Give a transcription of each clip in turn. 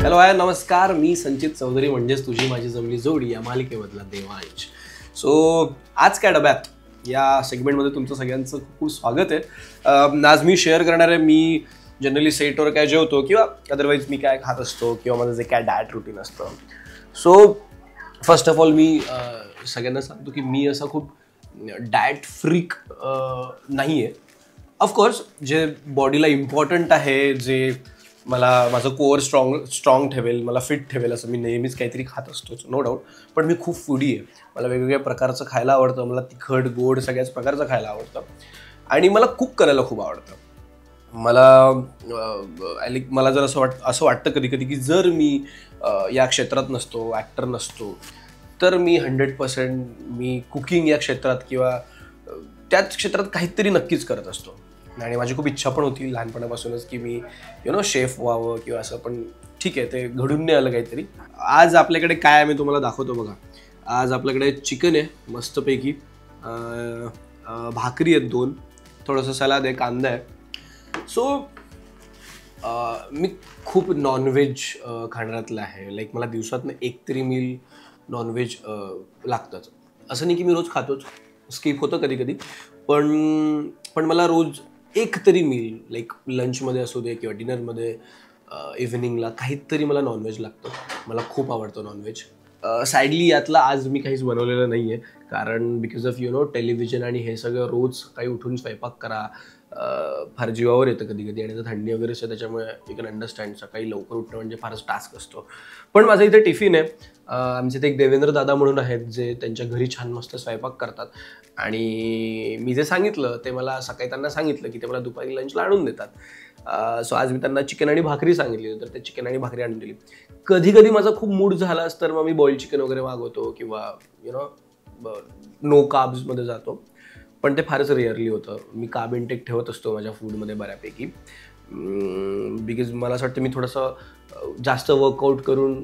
Hello hi नमस्कार, मी संचित चौधरी म्हणजेच तुझी माझी जमली जोडी या मालिकेमधला देवांश. सो आज काय डब्यात या सेगमेंटमध्ये तुमचं सगळ्यांचं खूप खूप स्वागत आहे. आज मी शेअर करणार आहे मी जनरली सेटवर काय जेवतो किंवा अदरवाईज मी काय खात असतो किंवा माझं जे काय डाएट रुटीन असतं. सो फर्स्ट ऑफ ऑल मी सगळ्यांना सांगतो की मी असा खूप डाएट फ्रीक नाही आहे. ऑफकोर्स जे बॉडीला इम्पॉर्टंट आहे, जे मला माझं कोअर स्ट्रॉंग ठेवेल, मला फिट ठेवेल असं मी नेहमीच काहीतरी खात असतोच, नो डाऊट. पण मी खूप फूडी आहे. मला वेगवेगळ्या प्रकारचं खायला आवडतं. मला तिखट गोड सगळ्याच प्रकारचं खायला आवडतं आणि मला कुक करायला खूप आवडतं. मला जर असं वाटतं कधी कधी की जर मी या क्षेत्रात नसतो, ॲक्टर नसतो, तर मी 100% मी कुकिंग या क्षेत्रात किंवा त्याच क्षेत्रात काहीतरी नक्कीच करत असतो. आणि माझी खूप इच्छा पण होती लहानपणापासूनच की मी शेफ व्हावं किंवा असं, पण ठीक आहे, ते घडून नाही आलं काहीतरी. आज आपल्याकडे काय आहे मी तुम्हाला दाखवतो बघा. आज आपल्याकडे चिकन आहे मस्तपैकी, भाकरी आहेत 2, थोडंसं सलाद आहे, कांदा आहे. सो मी खूप नॉनव्हेज खाणाऱ्यातलं आहे. लाईक मला दिवसातनं एक तरी मील नॉनव्हेज लागतंच. असं नाही की मी रोज खातोच, स्किप होतं कधी कधी, पण मला रोज एक तरी मील, लाईक लंचमध्ये असू दे किंवा डिनरमध्ये, इव्हिनिंगला काहीतरी मला नॉनव्हेज लागतं. मला खूप आवडतं नॉनव्हेज. सॅडली यातला आज मी काहीच बनवलेलं नाही आहे, कारण बिकॉज ऑफ टेलिव्हिजन आणि हे सगळं रोज काही उठून स्वयंपाक करा, फार जीवावर येतं कधी कधी. आणि थंडी वगैरे असते, त्याच्यामुळे यू कॅन अंडरस्टँड सकाळी लवकर उठणं म्हणजे फारच टास्क असतो. पण माझं इथे टिफिन आहे. आमचे ते एक देवेंद्र दादा म्हणून आहेत, जे त्यांच्या घरी छान मस्त स्वयंपाक करतात. आणि मी जे सांगितलं ते मला सकाळी त्यांना सांगितलं की ते मला दुपारी लंचला आणून देतात. सो आज मी त्यांना चिकन आणि भाकरी सांगितली, तर ते चिकन आणि भाकरी आणून दिली. कधी कधी माझा खूप मूड झालाच तर मग मी बॉईल चिकन वगैरे मागवतो किंवा नो कार्ब्समध्ये जातो. पण ते फारच रेअरली होतं. मी कार्ब इंटेक ठेवत असतो माझ्या फूडमध्ये बऱ्यापैकी, बिकॉज मला असं वाटतं मी थोडंसं जास्त वर्कआउट करून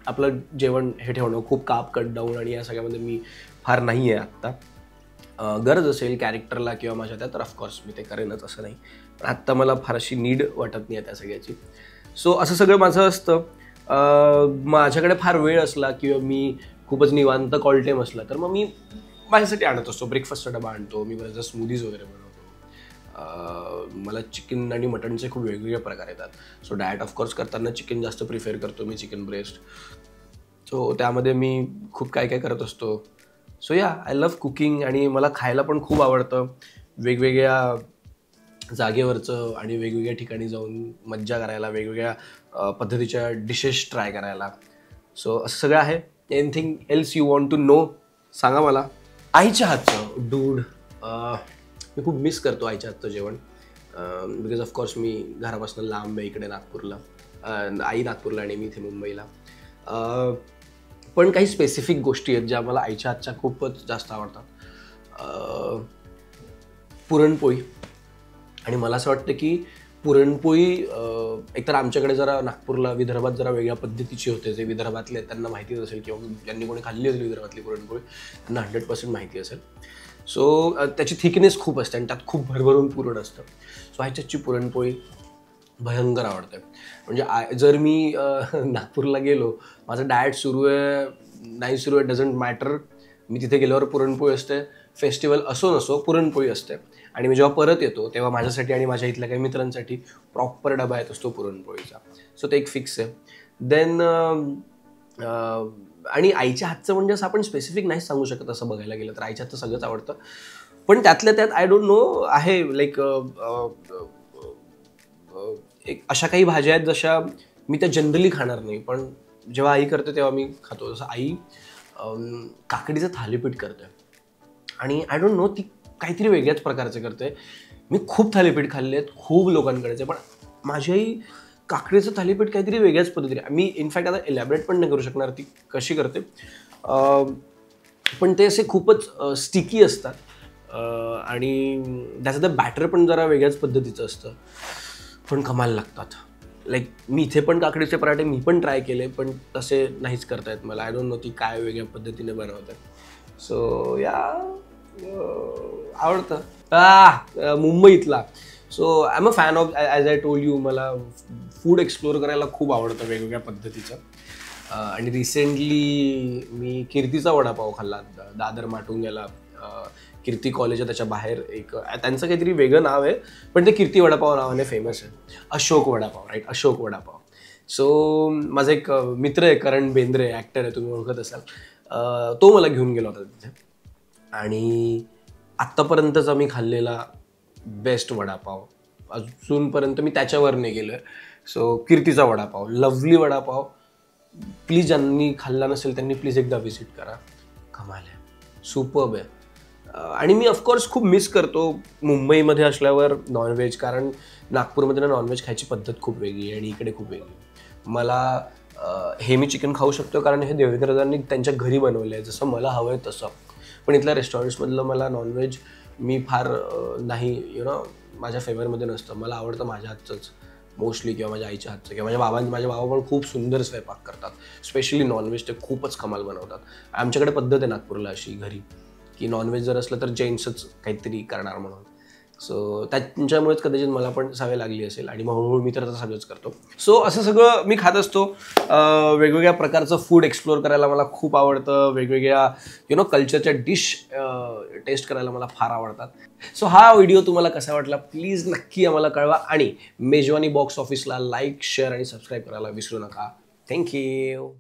आपलं जेवण हे ठेवणं, खूप कार्ब कट डाऊन आणि या सगळ्यामध्ये मी फार नाही आहे आत्ता. गरज असेल कॅरेक्टरला किंवा माझ्या त्या, तर ऑफकोर्स मी ते करेनच, असं नाही. पण आत्ता मला फार अशी नीड वाटत नाही आहे त्या सगळ्याची. सो असं सगळं माझं असतं. माझ्याकडे फार वेळ असला किंवा मी खूपच निवांत कॉल टाईम असला तर मग मी माझ्यासाठी आणत असतो. ब्रेकफास्टचा डबा आणतो मी, बऱ्याचदा स्मूदीज वगैरे बनवतो. मला चिकन आणि मटनचे खूप वेगवेगळे प्रकार येतात. सो डाएट ऑफकोर्स करताना चिकन जास्त प्रिफेअर करतो मी, चिकन ब्रेस्ट. सो त्यामध्ये मी खूप काय काय करत असतो. सो या, आय लव्ह कुकिंग आणि मला खायला पण खूप आवडतं. वेगवेगळ्या जागेवरचं आणि वेगवेगळ्या ठिकाणी जाऊन मज्जा करायला, वेगवेगळ्या पद्धतीच्या डिशेस ट्राय करायला. सो असं सगळं आहे. Anything else you want to know सांगा मला. आईच्या हातचं डूड, मी खूप मिस करतो आईच्या हातचं जेवण, बिकॉज ऑफकोर्स मी घरापासून लांब आहे इकडे नागपूरला. आई नागपूरला आणि मी इथे मुंबईला. पण काही स्पेसिफिक गोष्टी आहेत ज्या मला आईच्या हातच्या खूपच जास्त आवडतात. पुरणपोळी. आणि मला असं वाटतं की पुरणपोळी एकतर आमच्याकडे जरा नागपूरला, विदर्भात जरा वेगळ्या पद्धतीची होते. जे विदर्भातले त्यांना माहितीच असेल किंवा ज्यांनी कोणी खाल्ली असेल विदर्भातली पुरणपोळी त्यांना 100% माहिती असेल. सो त्याची थिकनेस खूप असते आणि त्यात खूप भरभरून पुरण असतं. सो ह्याच्याची पुरणपोळी भयंकर आवडते. म्हणजे जर मी नागपूरला गेलो, माझं डाएट सुरू आहे नाही सुरू आहे डझंट मॅटर, मी तिथे गेल्यावर पुरणपोळी असते. फेस्टिवल असो नसो पुरणपोळी असते. आणि मी जेव्हा परत येतो तेव्हा माझ्यासाठी आणि माझ्या इथल्या काही मित्रांसाठी प्रॉपर डबा येत असतो पुरणपोळीचा. सो ते एक फिक्स आहे. देन आणि आईच्या हातचं म्हणजे असं आपण स्पेसिफिक नाहीच सांगू शकत. असं बघायला गेलं तर आईच्या हातचं सगळंच आवडतं. पण त्यातल्या त्यात आय डोंट नो आहे लाईक एक अशा काही भाज्या आहेत जशा मी त्या जनरली खाणार नाही, पण जेव्हा आई करते तेव्हा मी खातो. जसं आई काकडीचं थालीपीठ करते आणि आय डोंट नो ती काहीतरी वेगळ्याच प्रकारचे करते. मी खूप थालीपीठ खाल्ले आहेत खूप लोकांकडेचे, पण माझी आई काकडीचं थालीपीठ काहीतरी वेगळ्याच पद्धतीने, मी इनफॅक्ट आता इलॅबरेट पण नाही करू शकणार ती कशी करते, पण ते असे खूपच स्टिकी असतात आणि त्याचं ते बॅटर पण जरा वेगळ्याच पद्धतीचं असतं, पण कमाल लागतात. लाईक मी इथे पण काकडीचे पराठे मी पण ट्राय केले, पण तसे नाहीच करता येत मला. आय डोंट नो ती काय वेगळ्या पद्धतीने बनवतात. सो या आवडतं मुंबईतला. So I am a fan of, as I told you, मला फूड एक्सप्लोअर करायला खूप आवडतं वेगवेगळ्या पद्धतीचं. आणि रिसेंटली मी कीर्तीचा वडापाव खाल्ला दादर माटुंग्याला. कीर्ती कॉलेज आहे त्याच्या बाहेर एक, त्यांचं काहीतरी वेगळं नाव आहे पण ते कीर्ती वडापाव नावाने फेमस आहे. अशोक वडापाव, राईट, अशोक वडापाव. सो माझा एक मित्र आहे करण बेंद्रे, ॲक्टर आहे, तुम्ही ओळखत असाल. तो मला घेऊन गेला होता तिथे आणि आत्तापर्यंतचा मी खाल्लेला बेस्ट वडापाव, अजूनपर्यंत मी त्याच्यावर नाही गेलो आहे. सो कीर्तीचा वडापाव, लवली वडापाव. प्लीज ज्यांनी खाल्ला नसेल त्यांनी प्लीज एकदा व्हिजिट करा. कमाल आहे, सुपर्ब आहे. आणि मी ऑफकोर्स खूप मिस करतो मुंबईमध्ये असल्यावर नॉनव्हेज, कारण नागपूरमध्ये नॉनव्हेज खायची पद्धत खूप वेगळी आहे आणि इकडे खूप वेगळी. मला हे मी चिकन खाऊ शकतो कारण हे देवेंद्रदांनी त्यांच्या घरी बनवलं आहे, जसं मला हवं आहे तसं. पण इथल्या रेस्टॉरंट्समधलं मला नॉनव्हेज मी फार नाही माझ्या फेवरमध्ये नसतं. मला आवडतं माझ्या हातचंच मोस्टली, किंवा माझ्या आईच्या हातचं, किंवा माझे बाबा पण खूप सुंदर स्वयंपाक करतात, स्पेशली नॉनव्हेज ते खूपच कमाल बनवतात. आमच्याकडे पद्धत आहे नागपूरला अशी घरी की नॉनव्हेज जर असलं तर जेंट्सच काहीतरी करणार म्हणून. सो त्यांच्यामुळेच कदाचित मला पण सवय लागली असेल आणि मग हळूहळू मी तर आता सगळंच करतो. सो असं सगळं मी खात असतो. वेगवेगळ्या प्रकारचं फूड एक्सप्लोअर करायला मला खूप आवडतं. वेगवेगळ्या कल्चरच्या डिश टेस्ट करायला मला फार आवडतात. सो हा व्हिडिओ तुम्हाला कसा वाटला प्लीज नक्की आम्हाला कळवा आणि मेजवानी बॉक्स ऑफिसला लाईक, शेअर आणि सबस्क्राईब करायला विसरू नका. थँक्यू.